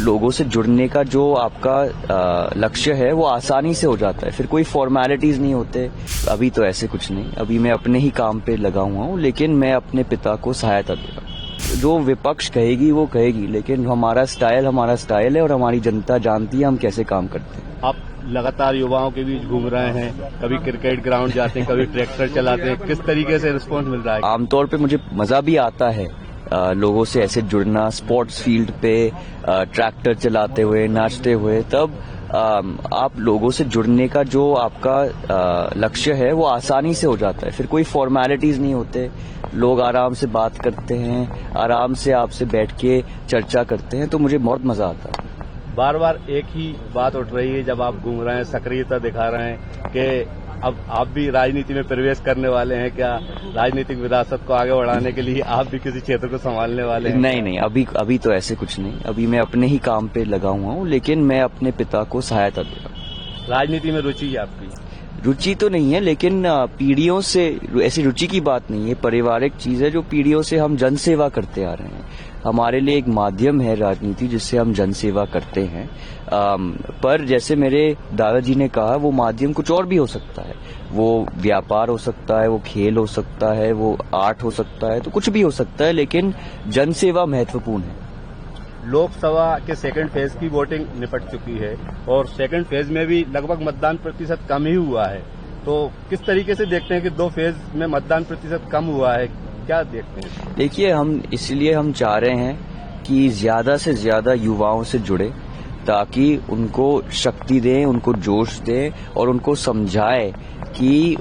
लोगों से जुड़ने का जो आपका लक्ष्य है वो आसानी से हो जाता है, फिर कोई फॉर्मेलिटीज नहीं होते। अभी तो ऐसे कुछ नहीं, अभी मैं अपने ही काम पे लगा हुआ हूँ, लेकिन मैं अपने पिता को सहायता दे रहा हूँ। जो विपक्ष कहेगी वो कहेगी, लेकिन हमारा स्टाइल है और हमारी जनता जानती है हम कैसे काम करते हैं। आप लगातार युवाओं के बीच घूम रहे हैं, कभी क्रिकेट ग्राउंड जाते हैं, कभी ट्रैक्टर चलाते हैं, किस तरीके से रिस्पॉन्स मिल रहा है? आमतौर पे मुझे मजा भी आता है लोगों से ऐसे जुड़ना, स्पोर्ट्स फील्ड पे ट्रैक्टर चलाते हुए, नाचते हुए। तब आप लोगों से जुड़ने का जो आपका लक्ष्य है वो आसानी से हो जाता है, फिर कोई फॉर्मेलिटीज नहीं होते। लोग आराम से बात करते हैं, आराम से आपसे बैठ के चर्चा करते हैं, तो मुझे बहुत मजा आता है। बार बार एक ही बात उठ रही है जब आप घूम रहे हैं, सक्रियता दिखा रहे हैं कि अब आप भी राजनीति में प्रवेश करने वाले हैं। क्या राजनीतिक विरासत को आगे बढ़ाने के लिए आप भी किसी क्षेत्र को संभालने वाले हैं? नहीं, अभी तो ऐसे कुछ नहीं, अभी मैं अपने ही काम पे लगा हुआ हूँ, लेकिन मैं अपने पिता को सहायता दे रहा हूँ। राजनीति में रुचि है आपकी? रुचि तो नहीं है, लेकिन पीढ़ियों से ऐसी रुचि की बात नहीं है, पारिवारिक चीज है जो पीढ़ियों से हम जन सेवा करते आ रहे हैं। हमारे लिए एक माध्यम है राजनीति जिससे हम जन सेवा करते हैं। पर जैसे मेरे दादाजी ने कहा, वो माध्यम कुछ और भी हो सकता है। वो व्यापार हो सकता है, वो खेल हो सकता है, वो आर्ट हो सकता है, तो कुछ भी हो सकता है, लेकिन जन सेवा महत्वपूर्ण है। लोकसभा के सेकंड फेज की वोटिंग निपट चुकी है और सेकंड फेज में भी लगभग मतदान प्रतिशत कम ही हुआ है, तो किस तरीके से देखते हैं कि दो फेज में मतदान प्रतिशत कम हुआ है? क्या देखते हैं? देखिए, इसलिए हम चाह रहे हैं कि ज्यादा से ज्यादा युवाओं से जुड़े, ताकि उनको शक्ति दें, उनको जोश दें और उनको समझाए कि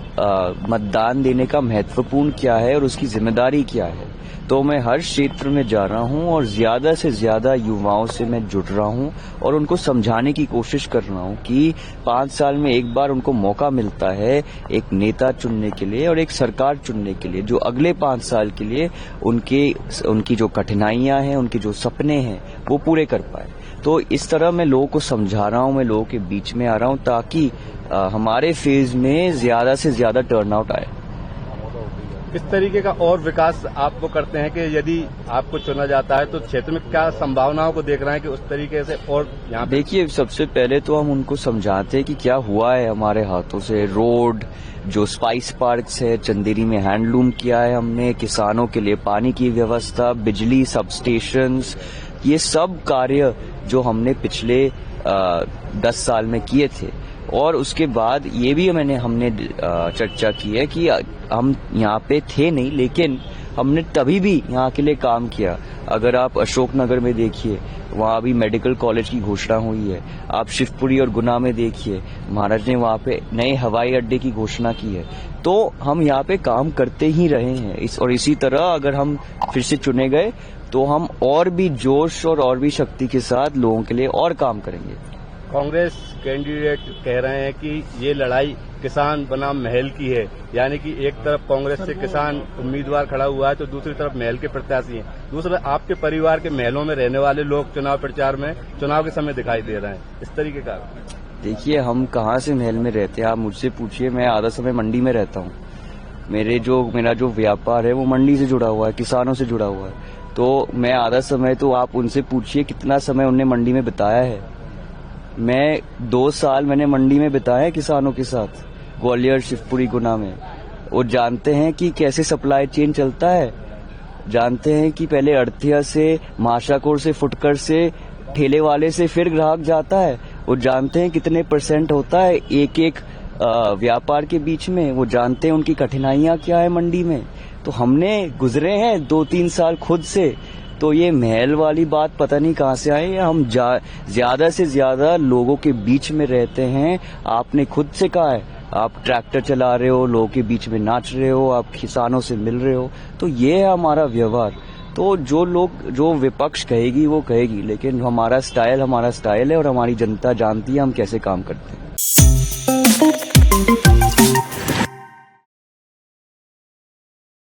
मतदान देने का महत्वपूर्ण क्या है और उसकी जिम्मेदारी क्या है। तो मैं हर क्षेत्र में जा रहा हूं और ज्यादा से ज्यादा युवाओं से मैं जुड़ रहा हूं और उनको समझाने की कोशिश कर रहा हूं कि 5 साल में एक बार उनको मौका मिलता है एक नेता चुनने के लिए और एक सरकार चुनने के लिए जो अगले 5 साल के लिए उनकी जो कठिनाइयां हैं, उनके जो सपने हैं, वो पूरे कर पाए। तो इस तरह मैं लोगों को समझा रहा हूं, मैं लोगों के बीच में आ रहा हूं, ताकि हमारे फेज में ज्यादा से ज्यादा टर्नआउट आए। किस तरीके का और विकास आपको करते हैं कि यदि आपको चुना जाता है तो क्षेत्र में क्या संभावनाओं को देख रहे हैं कि उस तरीके से? और यहाँ देखिए, सबसे पहले तो हम उनको समझाते हैं कि क्या हुआ है हमारे हाथों से। रोड, जो स्पाइस पार्क्स है, चंदेरी में हैंडलूम किया है हमने, किसानों के लिए पानी की व्यवस्था, बिजली, सबस्टेशंस, ये सब कार्य जो हमने पिछले 10 साल में किए थे। और उसके बाद ये भी हमने चर्चा की है कि हम यहाँ पे थे नहीं, लेकिन हमने तभी भी यहाँ के लिए काम किया। अगर आप अशोकनगर में देखिए, वहाँ भी मेडिकल कॉलेज की घोषणा हुई है। आप शिवपुरी और गुना में देखिए, महाराज ने वहाँ पे नए हवाई अड्डे की घोषणा की है। तो हम यहाँ पे काम करते ही रहे हैं। इसी तरह अगर हम फिर से चुने गए तो हम और भी जोश और भी शक्ति के साथ लोगों के लिए और काम करेंगे। कांग्रेस कैंडिडेट कह रहे हैं कि ये लड़ाई किसान बनाम महल की है, यानी कि एक तरफ कांग्रेस से किसान उम्मीदवार खड़ा हुआ है तो दूसरी तरफ महल के प्रत्याशी हैं। दूसरा, आपके परिवार के महलों में रहने वाले लोग चुनाव प्रचार में चुनाव के समय दिखाई दे रहे हैं, इस तरीके का। देखिए, हम कहाँ से महल में रहते हैं, आप मुझसे पूछिए। मैं आधा समय मंडी में रहता हूँ। मेरा जो व्यापार है वो मंडी से जुड़ा हुआ है, किसानों से जुड़ा हुआ है। तो मैं आधा समय, तो आप उनसे पूछिए कितना समय उनने मंडी में बिताया है। मैं 2 साल मैंने मंडी में बिताया किसानों के साथ, ग्वालियर, शिवपुरी, गुना में। वो जानते हैं कि कैसे सप्लाई चेन चलता है, जानते हैं कि पहले अड़थिया से, माशाकोर से, फुटकर से, ठेले वाले से फिर ग्राहक जाता है। वो जानते हैं कितने % होता है एक व्यापार के बीच में। वो जानते हैं उनकी कठिनाइयां क्या है मंडी में। तो हमने गुजरे हैं 2-3 साल खुद से। तो ये महल वाली बात पता नहीं कहाँ से आई है। हम ज्यादा से ज्यादा लोगों के बीच में रहते हैं। आपने खुद से कहा है, आप ट्रैक्टर चला रहे हो, लोगों के बीच में नाच रहे हो, आप किसानों से मिल रहे हो, तो ये है हमारा व्यवहार। तो जो विपक्ष कहेगी वो कहेगी, लेकिन हमारा स्टाइल है और हमारी जनता जानती है हम कैसे काम करते हैं।